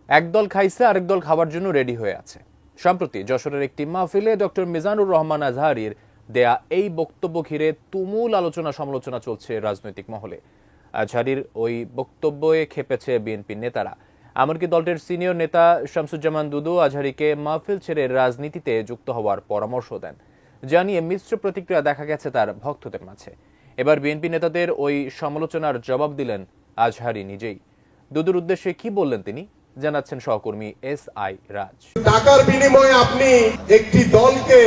একদল খাইছে আরেক দল খাবার জন্য রেডি হয়ে আছে। সম্প্রতি যশোরের একটি মাহফিলে ডক্টর মিজানুর রহমান আজহারীর দেয়া এই বক্তব্য ঘিরে তুমুল আলোচনা সমালোচনা চলছে রাজনৈতিক মহলে। আজহারীর ওই বক্তব্যে খেপেছে বিএনপির নেতারা। এমনকি দলটির সিনিয়র নেতা শামসুজ্জামান দুদু আজহারীকে মাহফিল ছেড়ে রাজনীতিতে যুক্ত হওয়ার পরামর্শ দেন, যা নিয়ে মিশ্র প্রতিক্রিয়া দেখা গেছে তার ভক্তদের মাঝে। এবার বিএনপি নেতাদের ওই সমালোচনার জবাব দিলেন আজহারী নিজেই। দুদুর উদ্দেশ্যে কি বললেন তিনি জানাচ্ছেন সহকর্মী SI রাজ। টাকার বিনিময়ে আপনি একটি দলকে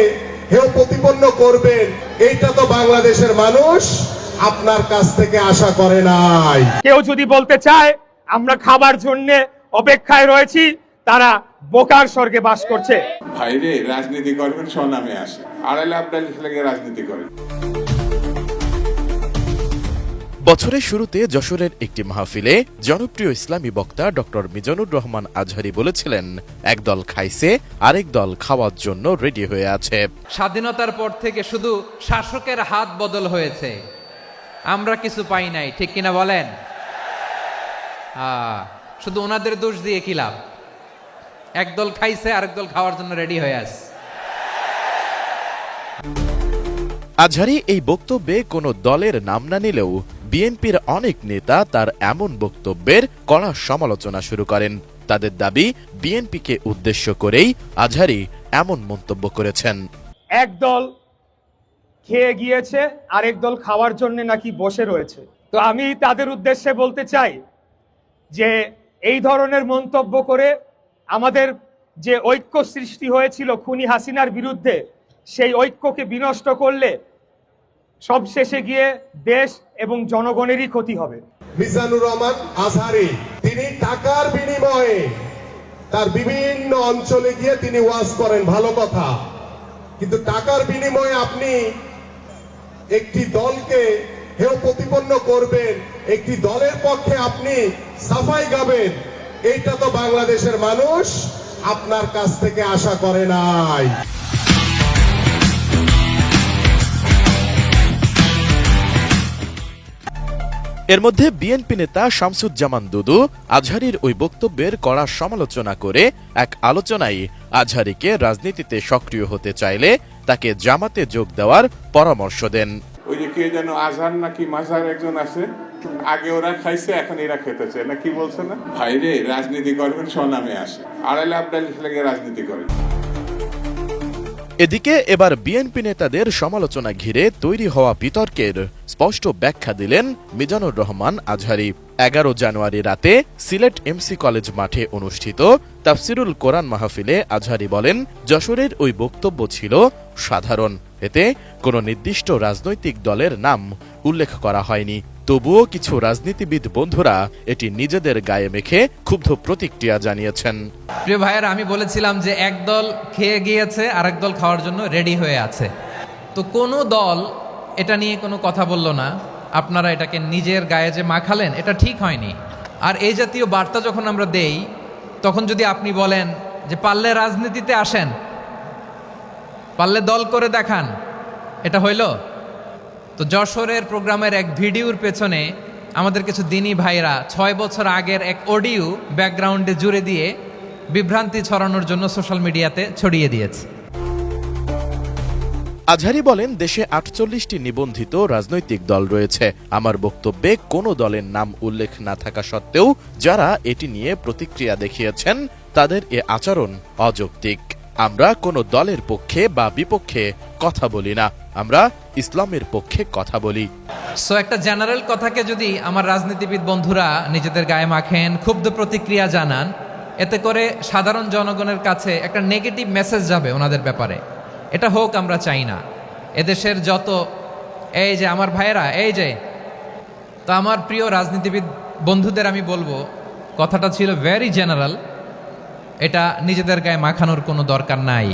হেয় প্রতিপন্ন করবেন, এইটা তো বাংলাদেশের মানুষ আপনার কাছ থেকে আশা করে নাই। কেউ যদি বলতে চায় আমরা খাবার জন্য অপেক্ষায় রয়েছি, তারা বোকার স্বর্গে বাস করছে। ভাইরে রাজনীতি করবেন স্বনামে আসে, আড়াইলে আবদালিশ লেগে রাজনীতি করেন। বছরের শুরুতে যশোরের একটি মাহফিলে জনপ্রিয় ইসলামী বক্তা ডক্টর মিজানুর রহমান আজহারী বলেছিলেন, একদল খাইছে আরেক দল খাওয়ার জন্য রেডি হয়ে আছে। স্বাধীনতার পর থেকে শুধু শাসকের হাত বদল হয়েছে, আমরা কিছু পাই নাই, ঠিক কিনা বলেন? শুধু ওনাদের দোষ দিয়ে কি লাভ? একদল খাইছে আরেক দল খাওয়ার জন্য রেডি হয়ে আছে। আজহারী এই বক্তব্যে কোনো দলের নাম না নিলেও বিএনপির অনেক নেতা তার এমন বক্তব্যের কড়া সমালোচনা শুরু করেন। তাদের দাবি, বিএনপিকে উদ্দেশ্য করেই আজহারী এমন মন্তব্য করেছেন। একদল খেয়ে গিয়েছে, আরেক দল খাওয়ার জন্য নাকি বসে রয়েছে। তো আমি তাদের উদ্দেশ্যে বলতে চাই যে এই ধরনের মন্তব্য করে আমাদের যে ঐক্য সৃষ্টি হয়েছিল খুনি হাসিনার বিরুদ্ধে, সেই ঐক্যকে বিনষ্ট করলে সবশেষে গিয়ে দেশ এবং জনগণেরই ক্ষতি হবে। মিজানুর রহমান আজহারী তিনি টাকার বিনিময়ে তার বিভিন্ন অঞ্চলে গিয়ে তিনি ওয়াজ করেন, ভালো কথা, কিন্তু টাকার বিনিময়ে আপনি একটি দলকে হেয় প্রতিপন্ন করবেন, একটি দলের পক্ষে আপনি সাফাই গাবেন, এইটা তো বাংলাদেশের মানুষ আপনার কাছ থেকে আশা করে নাই। এর মধ্যে বিএনপি নেতা শামসুজ্জামান দুদু আজহারীর ওই বক্তব্যের কড়া সমালোচনা করে এক আলোচনায় আজহারীকে রাজনীতিতে সক্রিয় হতে চাইলে তাকে জামাতে যোগ দেওয়ার পরামর্শ দেন। ওই যে কে যেন আজহার নাকি মাঝার একজন আছে, আগে ওরা খাইছে এখন এরা খেতেছে না, কি বলছে না? ভাইরে রাজনীতি করবেন স্বনামে আসে, আড়াইলে আবদালিশ লেগে রাজনীতি করেন। এদিকে এবার বিএনপি নেতাদের সমালোচনা ঘিরে তৈরি হওয়া বিতর্কের স্পষ্ট ব্যাখ্যা দিলেন মিজানুর রহমান আজহারী। 11 জানুয়ারি রাতে সিলেট MC কলেজ মাঠে অনুষ্ঠিত তাফসিরুল কোরআন মাহফিলে আজহারী বলেন, যশোরের ওই বক্তব্য ছিল সাধারণ, এতে কোনো নির্দিষ্ট রাজনৈতিক দলের নাম উল্লেখ করা হয়নি। তবুও কিছু রাজনীতিবিদ বন্ধুরা এটি নিজেদের গায়ে মেখে ক্ষুব্ধ প্রতিক্রিয়া জানিয়েছেন। প্রিয় ভাইয়েরা, আমি বলেছিলাম যে একদল খেয়ে গিয়েছে আরেক দল খাওয়ার জন্য রেডি হয়ে আছে। তো কোনো দল এটা নিয়ে কোনো কথা বলল না। আপনারা এটাকে নিজের গায়ে যে মাখালেন, এটা ঠিক হয়নি। আর এই জাতীয় বার্তা যখন আমরা দেই, তখন যদি আপনি বলেন যে পারলে রাজনীতিতে আসেন, পারলে দল করে দেখান, এটা হইল? তো যশোরের প্রোগ্রামের এক ভিডিওর পেছনে আমাদের কিছু দিনী ভাইরা 6 বছর আগের এক অডিও ব্যাকগ্রাউন্ডে জুড়ে দিয়ে বিভ্রান্তি ছড়ানোর জন্য সোশ্যাল মিডিয়াতে ছড়িয়ে দিয়েছে। আজহারী বলেন, দেশে 48টি নিবন্ধিত রাজনৈতিক দল রয়েছে। আমার বক্তব্যে কোনো দলের নাম উল্লেখ না থাকা সত্ত্বেও যারা এটি নিয়ে প্রতিক্রিয়া দেখিয়েছেন তাদের এ আচরণ অযৌক্তিক। আমরা কোনো দলের পক্ষে বা বিপক্ষে কথা বলি না, আমরা ইসলামের পক্ষে কথা বলি। সো একটা জেনারেল কথাকে যদি আমার রাজনীতিবিদ বন্ধুরা নিজেদের গায়ে মাখেন, ক্ষুব্ধ প্রতিক্রিয়া জানান, এতে করে সাধারণ জনগণের কাছে একটা নেগেটিভ মেসেজ যাবে ওনাদের ব্যাপারে। এটা হোক আমরা চাই না। এদেশের যত এই যে আমার ভাইয়েরা, এই যে, তো আমার প্রিয় রাজনীতিবিদ বন্ধুদের আমি বলবো, কথাটা ছিল ভেরি জেনারেল, এটা নিজেদের গায়ে মাখানোর কোনো দরকার নাই।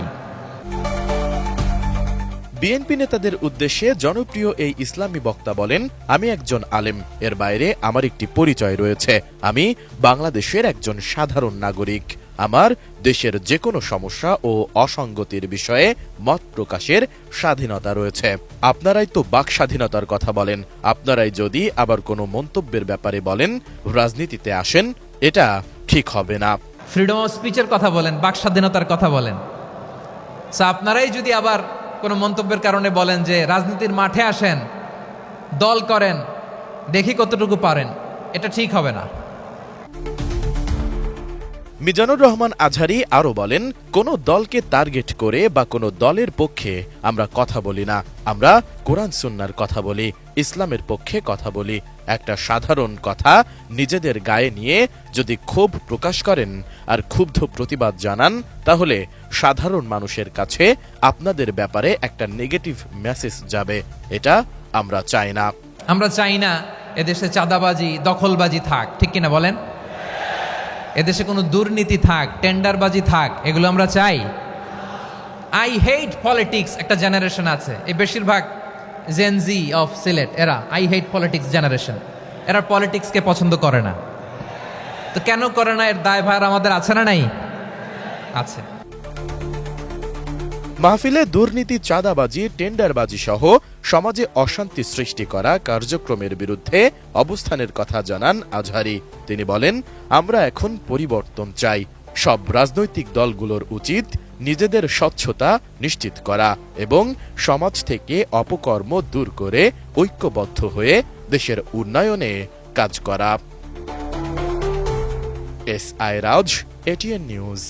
বিএনপি নেতাদের উদ্দেশ্যে জনপ্রিয় এই ইসলামী বক্তা বলেন, আমি একজন আলেম, এর বাইরে আমার একটি পরিচয় রয়েছে। আমি বাংলাদেশের একজন সাধারণ নাগরিক। আমার দেশের যে কোনো সমস্যা ও অসঙ্গতির বিষয়ে মত প্রকাশের স্বাধীনতা রয়েছে। আপনারাই তো বাক স্বাধীনতার কথা বলেন, আপনারাই যদি আবার কোনো মন্তব্যের ব্যাপারে বলেন রাজনীতিতে আসেন, এটা ঠিক হবে না। ফ্রিডম অফ স্পিচের কথা বলেন, বাক স্বাধীনতার কথা বলেন। সো আপনারাই যদি আবার কোনো মন্তব্যের কারণে বলেন যে রাজনীতির মাঠে আসেন, দল করেন, দেখি কতটুকু পারেন, এটা ঠিক হবে না। মিজানুর রহমান আজহারী আরও বলেন, কোনো দলকে টার্গেট করে বা কোনো দলের পক্ষে আমরা কথা বলি না। আমরা কোরআন সুন্নাহর কথা বলি, ইসলামের পক্ষে কথা বলি। একটা সাধারণ কথা নিজেদের গায়ে নিয়ে যদি ক্ষোভ প্রকাশ করেন আর ক্ষুব্ধ প্রতিবাদ জানান, তাহলে সাধারণ মানুষের কাছে আপনাদের ব্যাপারে একটা নেগেটিভ মেসেজ যাবে। এটা আমরা চাই না। আমরা চাই না এদেশে চাঁদাবাজি, দখলবাজি থাক, ঠিক কিনা বলেন? এদেশে কোনো দুর্নীতি থাক, টেন্ডারবাজি থাক, এগুলো আমরা চাই। আই হেট পলিটিক্স একটা জেনারেশন আছে, এই বেশিরভাগ জেনজি অফ সিলেট, এরা আই হেট পলিটিক্স জেনারেশন, এরা পলিটিক্সকে পছন্দ করে না। তো কেন করে না, এর দায়ভার আমাদের আছে না নাই? আছে। মাহফিলে দুর্নীতি, চাঁদাবাজি, টেন্ডারবাজি সহ সমাজে অশান্তি সৃষ্টি করা কার্যক্রমের বিরুদ্ধে অবস্থানের কথা জানান আজহারী। তিনি বলেন, আমরা এখন পরিবর্তন চাই। সব রাজনৈতিক দলগুলোর উচিত নিজেদের স্বচ্ছতা নিশ্চিত করা এবং সমাজ থেকে অপকর্ম দূর করে ঐক্যবদ্ধ হয়ে দেশের উন্নয়নে কাজ করা। S I Raj, ATN news.